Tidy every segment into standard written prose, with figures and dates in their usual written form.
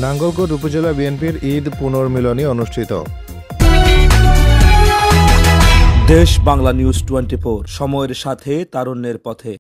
নাঙ্গলকোট উপজেলা বিএনপির ঈদ পুনর্মিলনী অনুষ্ঠিত। দেশ বাংলা নিউজ 24, সময়ের সাথে তারুণ্যের পথে।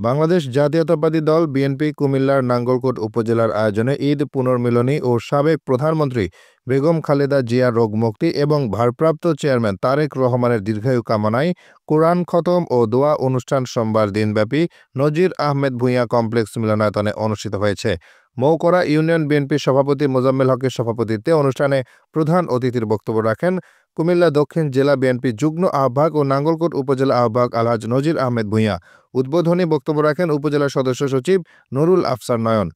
বাংলাদেশ জাতীয়তাবাদী দল বিএনপি কুমিল্লার নাঙ্গলকোট উপজেলার আয়োজনে ঈদ পুনর্মিলনী ও সাবেক প্রধানমন্ত্রী বেগম খালেদা জিয়ার রোগমুক্তি এবং ভারপ্রাপ্ত চেয়ারম্যান তারেক রহমানের দীর্ঘায়ু কামনায় কোরআন খতম ও দোয়া অনুষ্ঠান সোমবার দিনব্যাপী নজির আহমেদ ভূঁইয়া কমপ্লেক্স মিলনায়তনে অনুষ্ঠিত হয়েছে। মৌকরা ইউনিয়ন বিএনপির সভাপতি মোজাম্মেল হকের সভাপতিত্বে অনুষ্ঠানে প্রধান অতিথির বক্তব্য রাখেন কুমিল্লা দক্ষিণ জেলা বিএনপি যুগ্ম আহ্বায়ক ও নাঙ্গলকোট উপজেলা আহ্বায়ক আলহাজ নজির আহমেদ ভূঁইয়া। উদ্বোধনী বক্তব্য রাখেন উপজেলা সদস্য সচিব নুরুল আফসার নয়ন।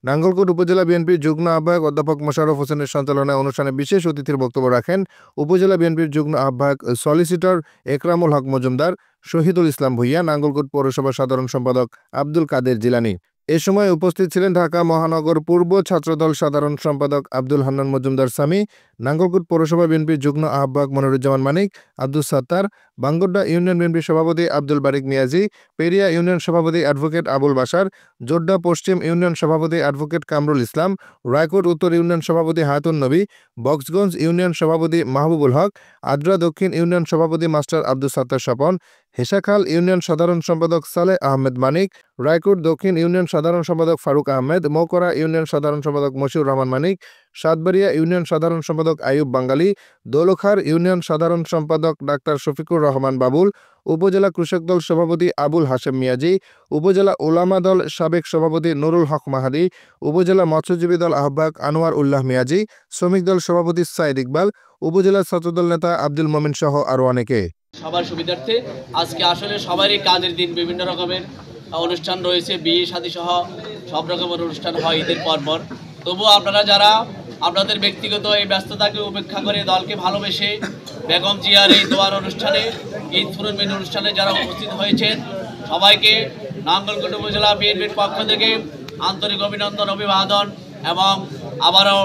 নাঙ্গলকোট উপজেলা বিএনপির যুগ্ম আহ্বায়ক অধ্যাপক মোশাররফ হোসেনের সঞ্চালনায় অনুষ্ঠানে বিশেষ অতিথির বক্তব্য রাখেন উপজেলা বিএনপির যুগ্ম আহ্বায়ক সলিসিটর একরামুল হক মজুমদার, শহীদুল ইসলাম ভূঁইয়া, নাঙ্গলকোট পৌরসভার সাধারণ সম্পাদক আব্দুল কাদের জিলানী। এ সময় উপস্থিত ছিলেন ঢাকা মহানগর পূর্ব ছাত্রদল সাধারণ সম্পাদক আব্দুল হান্নান মজুমদার সামি, নাঙ্গলকোট পৌরসভা বিএনপির যুগ্ম আহ্বায়ক মনিরুজ্জামান মানিক, আব্দুল সাত্তার, বাঙ্গড্ডা ইউনিয়ন বিএনপির সভাপতি আব্দুল বারিক নিয়াজি, পেরিয়া ইউনিয়ন সভাপতি অ্যাডভোকেট আবুল বাশার, জোড্ডা পশ্চিম ইউনিয়ন সভাপতি অ্যাডভোকেট কামরুল ইসলাম, রায়কোট উত্তর ইউনিয়ন সভাপতি হায়াতুন নবী, বক্সগঞ্জ ইউনিয়ন সভাপতি মাহবুবুল হক, আদ্রা দক্ষিণ ইউনিয়ন সভাপতি মাস্টার আব্দুল সাত্তার স্বপন, হেসাখাল ইউনিয়ন সাধারণ সম্পাদক সালেহ আহমেদ মানিক, রায়কোট দক্ষিণ ইউনিয়ন সাধারণ সম্পাদক ফারুক আহমেদ, মৌকরা ইউনিয়ন সাধারণ সম্পাদক মশিউর রহমান মানিক, সাতবাড়িয়া ইউনিয়ন সাধারণ সম্পাদক আইয়ুব বাঙ্গালী, দৌলখার ইউনিয়ন সাধারণ সম্পাদক ডাক্তার শফিকুর রহমান বাবুল, উপজেলা কৃষক দল সভাপতি আবুল হাশেম মিয়াজি, উপজেলা ওলামা দল সাবেক সভাপতি নুরুল হক মাহাদি, উপজেলা মৎস্যজীবী দল আহ্বায়ক আনোয়ার উল্লাহ মিয়াজি, শ্রমিক দল সভাপতি সাইদ ইকবাল, উপজেলা ছাত্রদল নেতা আব্দুল মমিন সহ আরও অনেকে। সবার সুবিধার্থে আজকে আসলে সবারই কাজের দিন, বিভিন্ন রকমের অনুষ্ঠান রয়েছে, বিয়ে শাদী সহ সব রকমের অনুষ্ঠান হয় ঈদের পরপর। তবুও আপনারা যারা আপনাদের ব্যক্তিগত এই ব্যস্ততাকে উপেক্ষা করে দলকে ভালোবেসে বেগম জিয়ার এই দোয়ার অনুষ্ঠানে, ঈদ পুনর্মিলনী অনুষ্ঠানে যারা উপস্থিত হয়েছেন, সবাইকে নাঙ্গলকোট উপজেলা বিএনপির পক্ষ থেকে আন্তরিক অভিনন্দন, অভিবাদন এবং আবারও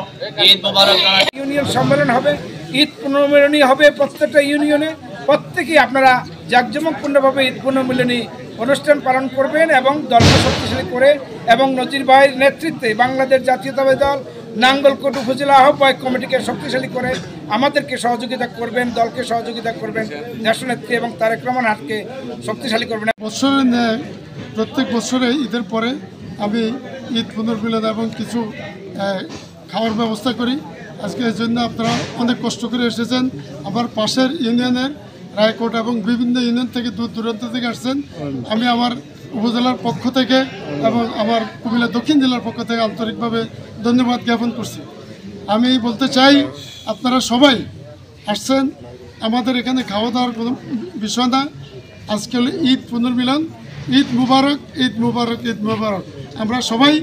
ঈদ মোবারক। ইউনিয়ন সম্মেলন হবে, ঈদ পুনর্মিলনী হবে প্রত্যেকটা ইউনিয়নে। প্রত্যেকেই আপনারা জাঁকজমকপূর্ণভাবে ঈদ পুনর্মিলনী অনুষ্ঠান পালন করবেন এবং দলকে শক্তিশালী করে এবং নজির ভাইয়ের নেতৃত্বে বাংলাদেশ জাতীয়তাবাদী দল নাঙ্গলকোট উপজেলা আহ্বায়ক কমিটিকে শক্তিশালী করে আমাদেরকে সহযোগিতা করবেন, দলকে সহযোগিতা করবেন, দেশনেত্রী এবং তারেক রহমান হাতকে শক্তিশালী করবেন। বছরের ন্যায় প্রত্যেক বছরে ঈদের পরে আমি ঈদ পুনর্মিলন এবং কিছু খাওয়ার ব্যবস্থা করি। আজকে এর জন্য আপনারা অনেক কষ্ট করে এসেছেন। আমার পাশের ইউনিয়নের রায়কোট এবং বিভিন্ন ইউনিয়ন থেকে দূর দূরান্ত থেকে আসছেন। আমি আমার উপজেলার পক্ষ থেকে এবং আমার কুমিল্লা দক্ষিণ জেলার পক্ষ থেকে আন্তরিকভাবে ধন্যবাদ জ্ঞাপন করছি। আমি বলতে চাই আপনারা সবাই আসছেন, আমাদের এখানে খাওয়া দাওয়ার কোনো বিষয় না। আজকে হলো ঈদ পুনর্মিলন, ঈদ মুবারক, ঈদ মুবারক, ঈদ মুবারক। আমরা সবাই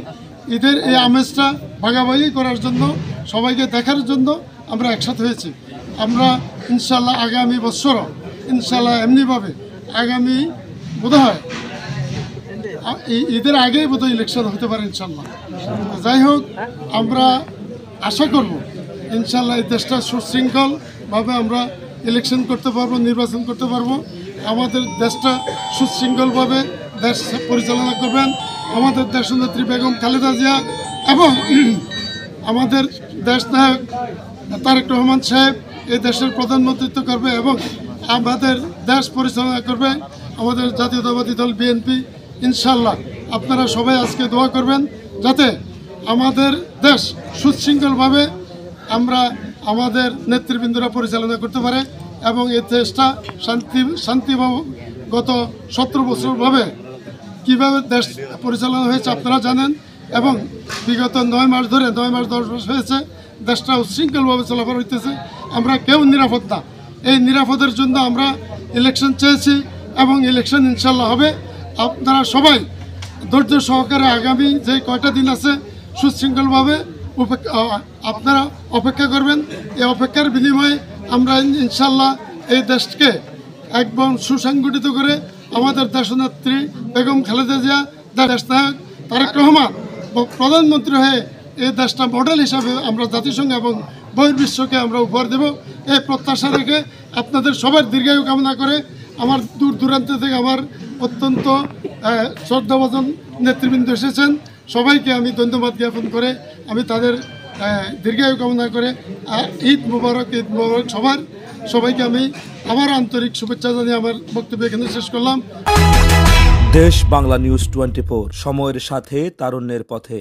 ঈদের এই আমেজটা ভাগাভাগি করার জন্য, সবাইকে দেখার জন্য আমরা একসাথে হয়েছি। আমরা ইনশাল্লাহ আগামী বছরও ইনশাল্লাহ এমনিভাবে আগামী বোধহয় ঈদের আগেই বোধহয় ইলেকশন হতে পারে ইনশাল্লাহ। যাই হোক, আমরা আশা করব ইনশাল্লাহ এই দেশটা সুশৃঙ্খলভাবে আমরা ইলেকশন করতে পারবো, নির্বাচন করতে পারবো। আমাদের দেশটা সুশৃঙ্খলভাবে দেশ পরিচালনা করবেন আমাদের দেশনেত্রী বেগম খালেদা জিয়া এবং আমাদের দেশ নায়ক তারেক রহমান সাহেব এই দেশের প্রধানমন্ত্রিত্ব করবে এবং আমাদের দেশ পরিচালনা করবে আমাদের জাতীয়তাবাদী দল বিএনপি। ইনশাল্লাহ আপনারা সবাই আজকে দোয়া করবেন যাতে আমাদের দেশ সুশৃঙ্খলভাবে আমরা আমাদের নেতৃবৃন্দরা পরিচালনা করতে পারে এবং এই দেশটা শান্তিভাবে গত 17 বছরভাবে কীভাবে দেশ পরিচালনা হয়েছে আপনারা জানেন এবং বিগত 9 মাস ধরে 9 মাস 10 মাস হয়েছে দেশটা উচ্ছৃঙ্খলভাবে চলাফেরা হইতেছে। আমরা কেউ নিরাপদ না। এই নিরাপদের জন্য আমরা ইলেকশন চেয়েছি এবং ইলেকশন ইনশাল্লাহ হবে। আপনারা সবাই ধৈর্য সহকারে আগামী যে কয়টা দিন আছে সুশৃঙ্খলভাবে আপনারা অপেক্ষা করবেন। এই অপেক্ষার বিনিময়ে আমরা ইনশাল্লাহ এই দেশকে একদম সুসংগঠিত করে আমাদের দেশনেত্রী বেগম খালেদা জিয়া, দেশ নায়ক তারেক রহমান প্রধানমন্ত্রী হয়ে এই দেশটা মডেল হিসাবে আমরা জাতিসংঘ এবং বহির্বিশ্বকে আমরা উপহার দেব। এই প্রত্যাশা রেখে আপনাদের সবার দীর্ঘায়ু কামনা করে আমার দূর দূরান্ত থেকে আমার অত্যন্ত শ্রদ্ধাভাজন নেতৃবৃন্দ এসেছেন, সবাইকে আমি ধন্যবাদ জ্ঞাপন করে আমি তাদের দীর্ঘায়ু কামনা করে ঈদ মুবারক সবাইকে আমি আবার আন্তরিক শুভেচ্ছা জানিয়ে আমার বক্তব্য এখানে শেষ করলাম। দেশ বাংলা নিউজ 24, সময়ের সাথে তারুণ্যের পথে।